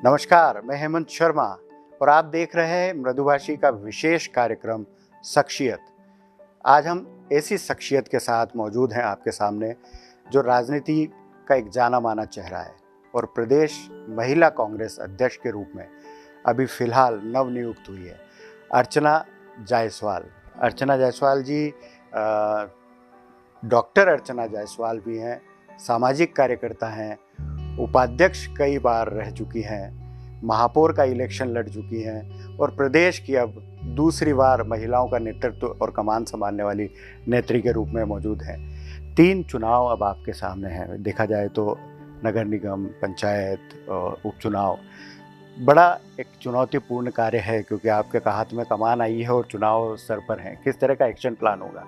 नमस्कार, मैं हेमंत शर्मा और आप देख रहे हैं मृदुभाषी का विशेष कार्यक्रम शख्सियत। आज हम ऐसी शख्सियत के साथ मौजूद हैं आपके सामने जो राजनीति का एक जाना माना चेहरा है और प्रदेश महिला कांग्रेस अध्यक्ष के रूप में अभी फिलहाल नवनियुक्त हुई है, अर्चना जायसवाल। अर्चना जायसवाल जी डॉक्टर अर्चना जायसवाल भी हैं, सामाजिक कार्यकर्ता हैं, उपाध्यक्ष कई बार रह चुकी हैं, महापौर का इलेक्शन लड़ चुकी हैं और प्रदेश की अब दूसरी बार महिलाओं का नेतृत्व और कमान संभालने वाली नेत्री के रूप में मौजूद हैं। 3 चुनाव अब आपके सामने हैं। देखा जाए तो नगर निगम, पंचायत और उपचुनाव बड़ा एक चुनौतीपूर्ण कार्य है क्योंकि आपके हाथ में कमान आई है और चुनाव सर पर हैं। किस तरह का एक्शन प्लान होगा?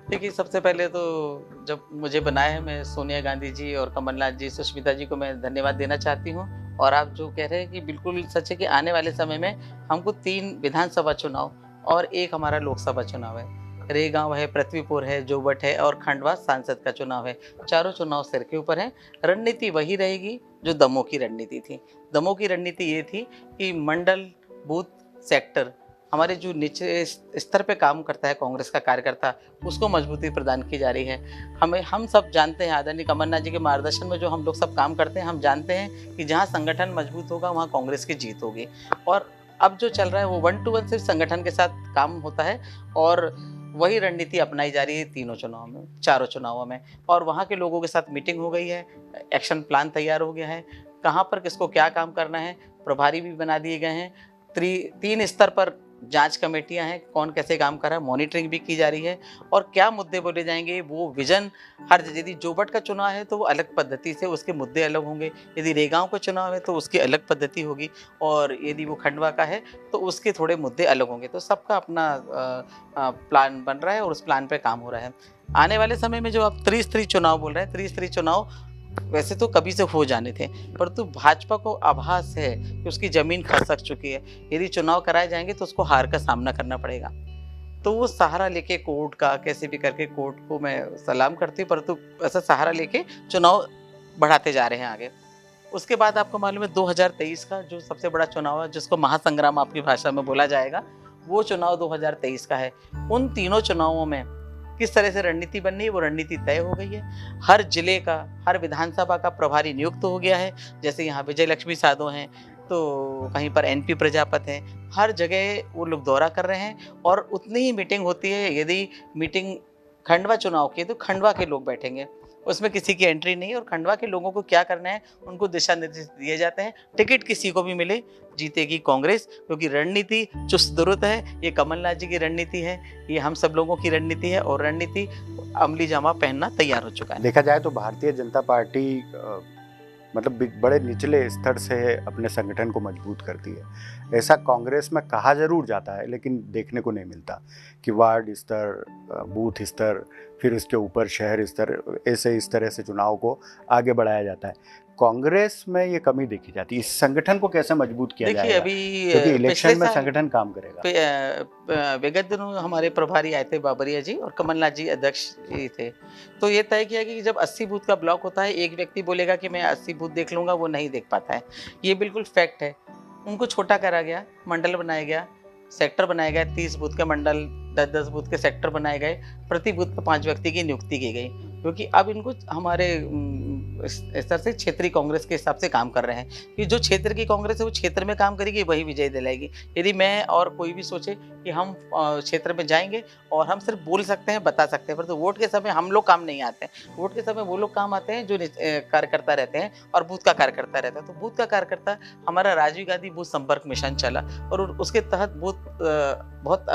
देखिए, सबसे पहले तो जब मुझे बनाया है, मैं सोनिया गांधी जी और कमलनाथ जी, सुष्मिता जी को मैं धन्यवाद देना चाहती हूँ। और आप जो कह रहे हैं कि बिल्कुल सच है कि आने वाले समय में हमको 3 विधानसभा चुनाव और 1 हमारा लोकसभा चुनाव है। रेगांव है, पृथ्वीपुर है, जोबट है और खंडवा सांसद का चुनाव है। चारों चुनाव सिर के ऊपर हैं। रणनीति वही रहेगी जो दमोह की रणनीति थी। दमोह की रणनीति ये थी कि मंडल, बूथ, सेक्टर, हमारे जो नीचे स्तर पे काम करता है कांग्रेस का कार्यकर्ता, उसको मजबूती प्रदान की जा रही है। हम सब जानते हैं, आदरणीय कमलनाथ जी के मार्गदर्शन में जो हम लोग सब काम करते हैं, हम जानते हैं कि जहाँ संगठन मजबूत होगा वहाँ कांग्रेस की जीत होगी। और अब जो चल रहा है वो 1 to 1 सिर्फ संगठन के साथ काम होता है और वही रणनीति अपनाई जा रही है तीनों चुनाव में, चारों चुनावों में। और वहाँ के लोगों के साथ मीटिंग हो गई है, एक्शन प्लान तैयार हो गया है, कहाँ पर किसको क्या काम करना है, प्रभारी भी बना दिए गए हैं। 3 स्तर पर जांच कमेटियां हैं, कौन कैसे काम कर रहा है, मॉनिटरिंग भी की जा रही है। और क्या मुद्दे बोले जाएंगे, वो विजन यदि जोबट का चुनाव है तो वो अलग पद्धति से उसके मुद्दे अलग होंगे, यदि रेगांव का चुनाव है तो उसकी अलग पद्धति होगी, और यदि वो खंडवा का है तो उसके थोड़े मुद्दे अलग होंगे। तो सबका अपना प्लान बन रहा है और उस प्लान पर काम हो रहा है। आने वाले समय में जो आप त्रिस्तरीय चुनाव बोल रहे हैं, त्रिस्तरीय चुनाव वैसे तो कभी से हो जाने थे, परंतु भाजपा को आभास है कि उसकी जमीन खसक चुकी है। यदि चुनाव कराए जाएंगे तो उसको हार का सामना करना पड़ेगा। तो वो सहारा लेके कोर्ट का, कैसे भी करके कोर्ट को मैं सलाम करती हूँ, परंतु ऐसा सहारा लेके चुनाव बढ़ाते जा रहे हैं आगे। उसके बाद आपको मालूम है 2023 का जो सबसे बड़ा चुनाव है, जिसको महासंग्राम आपकी भाषा में बोला जाएगा, वो चुनाव 2023 का है। उन तीनों चुनावों में किस तरह से रणनीति बननी है, वो रणनीति तय हो गई है। हर जिले का, हर विधानसभा का प्रभारी नियुक्त हो गया है। जैसे यहाँ विजय लक्ष्मी साधो हैं, तो कहीं पर एनपी प्रजापत है, हर जगह वो लोग दौरा कर रहे हैं और उतनी ही मीटिंग होती है। यदि मीटिंग खंडवा चुनाव की है तो खंडवा के लोग बैठेंगे, उसमें किसी की एंट्री नहीं, और खंडवा के लोगों को क्या करना है उनको दिशा निर्देश दिए जाते हैं। टिकट किसी को भी मिले, जीतेगी कांग्रेस, क्योंकि रणनीति चुस्त दुरुस्त है। ये कमलनाथ जी की रणनीति है, ये हम सब लोगों की रणनीति है और रणनीति अमली जामा पहनना तैयार हो चुका है। देखा जाए तो भारतीय जनता पार्टी मतलब बड़े निचले स्तर से अपने संगठन को मजबूत करती है। ऐसा कांग्रेस में कहा जरूर जाता है लेकिन देखने को नहीं मिलता कि वार्ड स्तर, बूथ स्तर, फिर उसके ऊपर शहर स्तर, ऐसे इस तरह से चुनाव को आगे बढ़ाया जाता है। कांग्रेस में ये कमी देखी जाती है। इस संगठन को कैसे मजबूत किया जाएगा? अभी क्योंकि इलेक्शन में संगठन काम करेगा। विगत दिनों हमारे प्रभारी आए थे, बाबरिया जी, और कमलनाथ जी अध्यक्ष जी थे। तो ये तय किया कि जब 80 बूथ का ब्लॉक होता है, एक व्यक्ति बोलेगा कि मैं 80 बूथ देख लूंगा, वो नहीं देख पाता है। ये बिल्कुल फैक्ट है। उनको छोटा करा गया, मंडल बनाया गया, सेक्टर बनाए गए, 30 बूथ के मंडल, 10-10 बूथ के सेक्टर बनाए गए, प्रति बूथ पर 5 व्यक्ति की नियुक्ति की गई, क्योंकि अब इनको हमारे स्तर से क्षेत्रीय कांग्रेस के हिसाब से काम कर रहे हैं कि जो क्षेत्र की कांग्रेस है वो क्षेत्र में काम करेगी, वही विजय दिलाएगी। यदि मैं और कोई भी सोचे कि हम क्षेत्र में जाएंगे और हम सिर्फ बोल सकते हैं, बता सकते हैं, पर तो वोट के समय हम लोग काम नहीं आते हैं। वोट के समय वो लोग काम आते हैं जो कार्यकर्ता रहते हैं और बूथ का कार्यकर्ता रहता है। तो बूथ का कार्यकर्ता, हमारा राजीव गांधी बूथ संपर्क मिशन चला और उसके तहत बूथ बहुत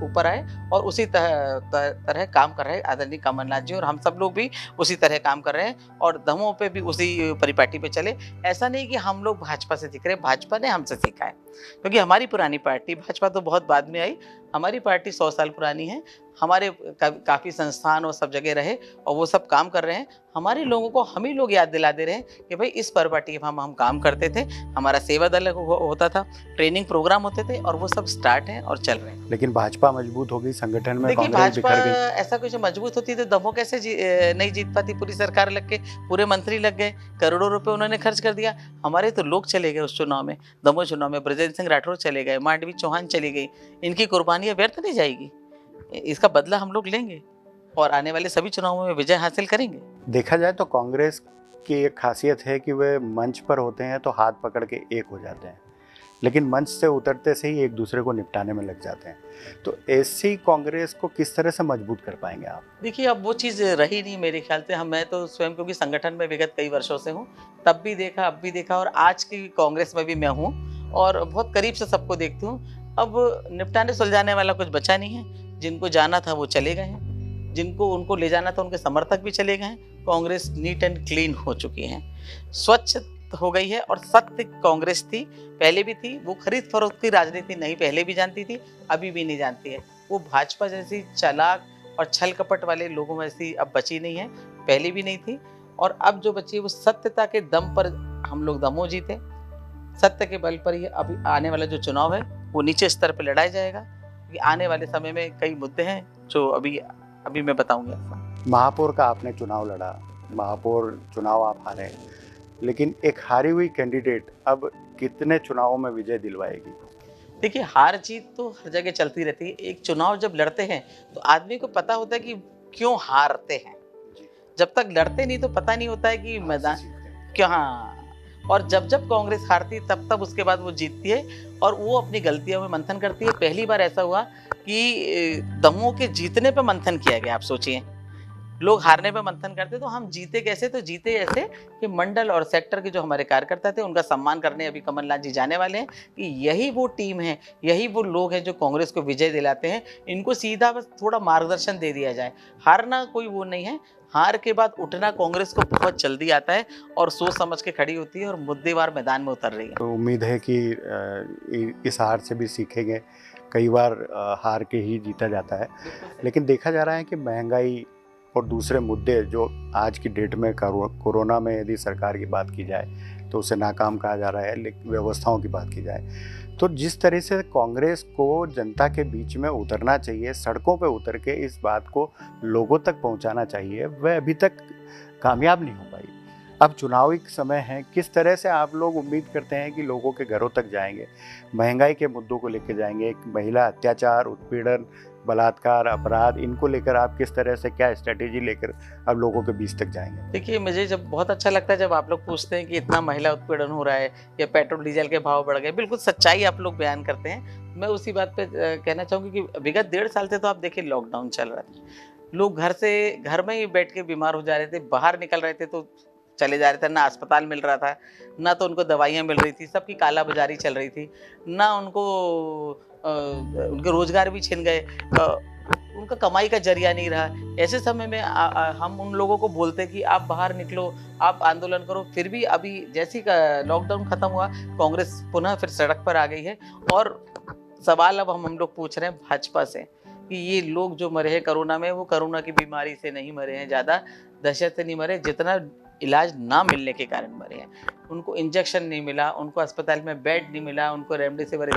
ऊपर आए और उसी तरह काम कर रहे हैं आदरणीय कमलनाथ जी, और हम सब लोग भी उसी तरह काम कर रहे हैं और दमोह पे भी उसी परिपाटी पे चले। ऐसा नहीं कि हम लोग भाजपा से सीख रहे, भाजपा ने हमसे सीखा है, क्योंकि हमारी पुरानी पार्टी, भाजपा तो बहुत बाद में आई, हमारी पार्टी 100 साल पुरानी है। हमारे काफ़ी संस्थान और सब जगह रहे और वो सब काम कर रहे हैं। हमारे लोगों को हम ही लोग याद दिला दे रहे हैं कि भाई इस पर्वटी में हम काम करते थे, हमारा सेवा दल होता था, ट्रेनिंग प्रोग्राम होते थे और वो सब स्टार्ट हैं और चल रहे हैं। लेकिन भाजपा मजबूत हो गई, संगठन में देखिए कांग्रेस भाजपा बिखर गई। ऐसा कुछ मजबूत होती तो दमोह कैसे नहीं जीत पाती। पूरी सरकार लग के, पूरे मंत्री लग गए, करोड़ों रुपए उन्होंने खर्च कर दिया। हमारे तो लोग चले गए उस चुनाव में, दमोह चुनाव में ब्रजेंद्र सिंह राठौर चले गए, मांडवी चौहान चली गई। इनकी कुर्बानियां व्यर्थ नहीं जाएगी, इसका बदला हम लोग लेंगे और आने वाले सभी चुनावों में विजय हासिल करेंगे। देखा जाए तो कांग्रेस की एक खासियत है कि वे मंच पर होते हैं तो हाथ पकड़ के एक हो जाते हैं, लेकिन मंच से उतरते से ही एक दूसरे को निपटाने में लग जाते हैं। तो ऐसी कांग्रेस को किस तरह से मजबूत कर पाएंगे आप? देखिए अब वो चीज़ रही नहीं मेरे ख्याल से। मैं तो स्वयं क्योंकि संगठन में विगत कई वर्षों से हूँ, तब भी देखा, अब भी देखा और आज की कांग्रेस में भी मैं हूँ और बहुत करीब से सबको देखती हूँ। अब निपटाने सुलझाने वाला कुछ बचा नहीं है। जिनको जाना था वो चले गए हैं, जिनको उनको ले जाना था उनके समर्थक भी चले गए हैं। कांग्रेस नीट एंड क्लीन हो चुकी है, स्वच्छ हो गई है और सत्य कांग्रेस थी, पहले भी थी। वो खरीद फरोख्त की राजनीति नहीं पहले भी जानती थी, अभी भी नहीं जानती है। वो भाजपा जैसी चालाक और छल कपट वाले लोगों में ऐसी अब बची नहीं है, पहले भी नहीं थी। और अब जो बची है वो सत्यता के दम पर हम लोग दमोह जीते, सत्य के बल पर ही अभी आने वाला जो चुनाव है वो नीचे स्तर पर लड़ाया जाएगा। क्योंकि आने वाले समय में कई मुद्दे हैं जो अभी मैं बताऊंगा आपको। महापौर का आपने चुनाव लड़ा, महापौर चुनाव आप हारे, लेकिन एक हारी हुई कैंडिडेट अब कितने चुनावों में विजय दिलवाएगी? देखिए हार जीत तो हर जगह चलती रहती है। एक चुनाव जब लड़ते हैं तो आदमी को पता होता है कि क्यों हारते हैं। जब तक लड़ते नहीं तो पता नहीं होता है कि मैदान क्यों। हाँ, और जब जब कांग्रेस हारती तब तब उसके बाद वो जीतती है और वो अपनी गलतियों में मंथन करती है। पहली बार ऐसा हुआ कि दमोह के जीतने पे मंथन किया गया। आप सोचिए, लोग हारने पे मंथन करते तो हम जीते कैसे? तो जीते ऐसे कि मंडल और सेक्टर के जो हमारे कार्यकर्ता थे उनका सम्मान करने अभी कमलनाथ जी जाने वाले हैं कि यही वो टीम है, यही वो लोग हैं जो कांग्रेस को विजय दिलाते हैं। इनको सीधा बस थोड़ा मार्गदर्शन दे दिया जाए। हारना कोई वो नहीं है, हार के बाद उठना कांग्रेस को बहुत जल्दी आता है और सोच समझ के खड़ी होती है और मुद्देवार मैदान में उतर रही है। तो उम्मीद है कि इस हार से भी सीखेंगे। कई बार हार के ही जीता जाता है, लेकिन देखा जा रहा है कि महंगाई और दूसरे मुद्दे जो आज की डेट में कोरोना में यदि सरकार की बात की जाए तो उसे नाकाम कहा जा रहा है, लेकिन व्यवस्थाओं की बात की जाए तो जिस तरह से कांग्रेस को जनता के बीच में उतरना चाहिए, सड़कों पे उतर के इस बात को लोगों तक पहुंचाना चाहिए, वह अभी तक कामयाब नहीं हो पाई। अब चुनावी समय है, किस तरह से आप लोग उम्मीद करते हैं कि लोगों के घरों तक जाएंगे, महंगाई के मुद्दों को लेकर जाएंगे, महिला अत्याचार, उत्पीड़न, बलात्कार, अपराध, इनको लेकर आप किस तरह से क्या स्ट्रेटेजी लेकर अब लोगों के बीच तक जाएंगे? देखिए मुझे जब बहुत अच्छा लगता है जब आप लोग पूछते हैं कि इतना महिला उत्पीड़न हो रहा है या पेट्रोल डीजल के भाव बढ़ गए। बिल्कुल सच्चाई आप लोग बयान करते हैं। मैं उसी बात पे कहना चाहूँगी कि विगत 1.5 साल से तो आप देखिए लॉकडाउन चल रहा था, लोग घर में ही बैठ के बीमार हो जा रहे थे, बाहर निकल रहे थे तो चले जा रहे थे, ना अस्पताल मिल रहा था, ना तो उनको दवाइयाँ मिल रही थी, सबकी कालाबाजारी चल रही थी, ना उनको उनके रोजगार भी छिन गए, उनका कमाई का जरिया नहीं रहा। ऐसे समय में हम उन लोगों को बोलते कि आप बाहर निकलो, आप आंदोलन करो, फिर भी अभी जैसे ही लॉकडाउन खत्म हुआ कांग्रेस पुनः फिर सड़क पर आ गई है। और सवाल अब हम लोग पूछ रहे हैं भाजपा से कि ये लोग जो मरे हैं कोरोना में, वो कोरोना की बीमारी से नहीं मरे हैं, ज़्यादा दहशत से नहीं मरे, जितना इलाज ना मिलने के कारण मरे हैं। उनको इंजेक्शन नहीं मिला, उनको अस्पताल में बेड नहीं मिला, उनको रेमडेसिविर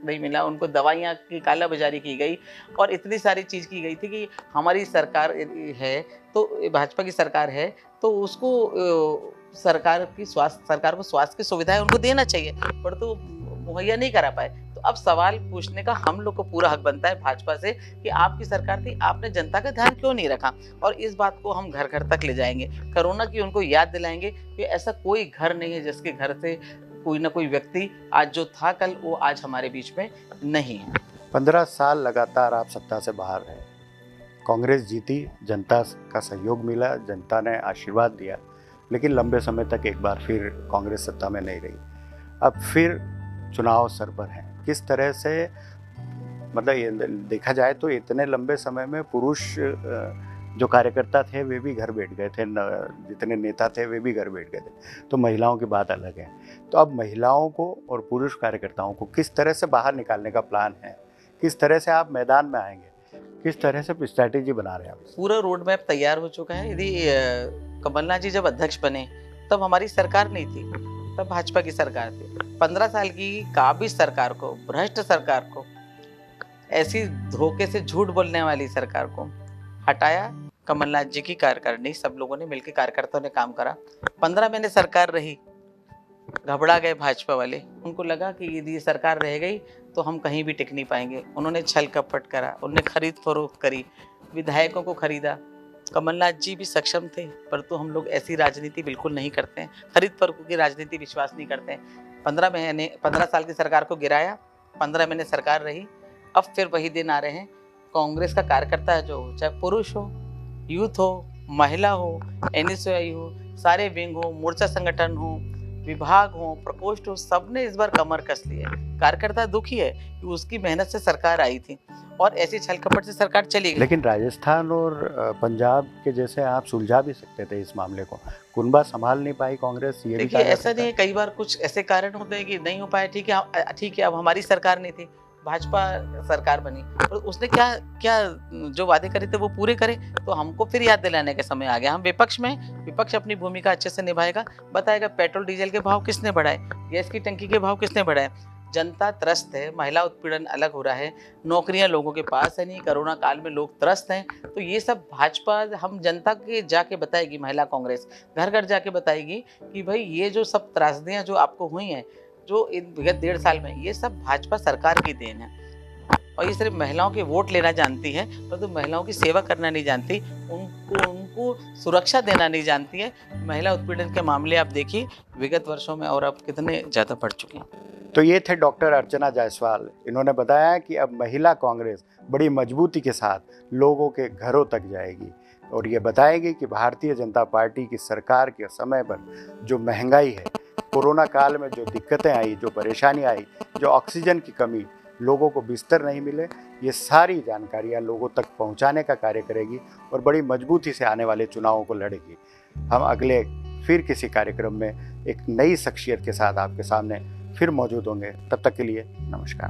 नहीं मिला, उनको दवाइयाँ की कालाबाजारी की गई और इतनी सारी चीज़ की गई थी कि हमारी सरकार है तो भाजपा की सरकार है तो उसको सरकार को स्वास्थ्य की सुविधाएं उनको देना चाहिए, पर तो मुहैया नहीं करा पाए। तो अब सवाल पूछने का हम लोग को पूरा हक बनता है भाजपा से कि आपकी सरकार थी, आपने जनता का ध्यान क्यों नहीं रखा। और इस बात को हम घर घर तक ले जाएंगे, कोरोना की उनको याद दिलाएंगे कि ऐसा कोई घर नहीं है जिसके घर से कोई ना कोई व्यक्ति आज जो था कल वो आज हमारे बीच में नहीं है। 15 साल लगातार आप सत्ता से बाहर रहे, कांग्रेस जीती, जनता का सहयोग मिला, जनता ने आशीर्वाद दिया, लेकिन लंबे समय तक एक बार फिर कांग्रेस सत्ता में नहीं रही। अब फिर चुनाव सर पर हैं, किस तरह से, मतलब ये देखा जाए तो इतने लंबे समय में पुरुष जो कार्यकर्ता थे वे भी घर बैठ गए थे, जितने नेता थे वे भी घर बैठ गए थे, तो महिलाओं की बात अलग है। तो अब महिलाओं को और पुरुष कार्यकर्ताओं को किस तरह से बाहर निकालने का प्लान है, किस तरह से आप मैदान में आएंगे, किस तरह से स्ट्रैटेजी बना रहे हैं आप? पूरा रोड मैप तैयार हो चुका है। यदि कमलनाथ जी जब अध्यक्ष बने तब हमारी सरकार नहीं थी, तब भाजपा की सरकार थी। 15 साल की काबिज सरकार को, भ्रष्ट सरकार को, ऐसी धोखे से झूठ बोलने वाली सरकार को हटाया कमलनाथ जी की कार्यकारिणी। सब लोगों ने मिलकर, कार्यकर्ताओं ने काम करा। 15 महीने सरकार रही, घबरा गए भाजपा वाले। उनको लगा कि यदि ये सरकार रह गई तो हम कहीं भी टिक नहीं पाएंगे। उन्होंने छल कपट करा, उन्होंने खरीद फरोख्त करी, विधायकों को खरीदा। कमलनाथ जी भी सक्षम थे, परंतु हम लोग ऐसी राजनीति बिल्कुल नहीं करते हैं, खरीद फरोख्त की राजनीति विश्वास नहीं करते हैं। 15 साल की सरकार को गिराया, 15 महीने सरकार रही। अब फिर वही दिन आ रहे हैं। कांग्रेस का कार्यकर्ता है जो, चाहे पुरुष हो, यूथ हो, महिला हो, एनएसयूआई हो, सारे विंग हो, मोर्चा संगठन हो, विभाग हो, प्रकोष्ठ हो, सबने इस बार कमर कस ली है। कार्यकर्ता दुखी है कि उसकी मेहनत से सरकार आई थी और ऐसी छल कपट से सरकार चली गई। लेकिन राजस्थान और पंजाब के जैसे आप सुलझा भी सकते थे इस मामले को, कुनबा संभाल नहीं पाई कांग्रेस, ये भी देखिए ऐसा नहीं है, कई बार कुछ ऐसे कारण होते हैं कि नहीं हो पाए। ठीक है, अब हमारी सरकार नहीं थी, भाजपा सरकार बनी, तो उसने क्या जो वादे करे थे वो पूरे करे, तो हमको फिर याद दिलाने का समय आ गया। हम विपक्ष में, विपक्ष अपनी भूमिका अच्छे से निभाएगा, बताएगा पेट्रोल डीजल के भाव किसने बढ़ाए, गैस की टंकी के भाव किसने बढ़ाए। जनता त्रस्त है, महिला उत्पीड़न अलग हो रहा है, नौकरियां लोगों के पास है नहीं, कोरोना काल में लोग त्रस्त हैं। तो ये सब भाजपा हम जनता के जाके बताएगी, महिला कांग्रेस घर घर जाके बताएगी कि भाई ये जो सब त्रासदियां जो आपको हुई हैं, जो इन विगत 1.5 साल में, ये सब भाजपा सरकार की देन है। और ये सिर्फ महिलाओं के वोट लेना जानती है, परंतु महिलाओं की सेवा करना नहीं जानती, उनको सुरक्षा देना नहीं जानती है। महिला उत्पीड़न के मामले आप देखिए विगत वर्षों में और अब कितने ज़्यादा बढ़ चुके हैं। तो ये थे डॉक्टर अर्चना जायसवाल। इन्होंने बताया कि अब महिला कांग्रेस बड़ी मजबूती के साथ लोगों के घरों तक जाएगी और ये बताएगी कि भारतीय जनता पार्टी की सरकार के समय पर जो महंगाई है, कोरोना काल में जो दिक्कतें आई, जो परेशानी आई, जो ऑक्सीजन की कमी, लोगों को बिस्तर नहीं मिले, ये सारी जानकारियाँ लोगों तक पहुँचाने का कार्य करेगी और बड़ी मजबूती से आने वाले चुनावों को लड़ेगी। हम अगले फिर किसी कार्यक्रम में एक नई शख्सियत के साथ आपके सामने फिर मौजूद होंगे। तब तक के लिए नमस्कार।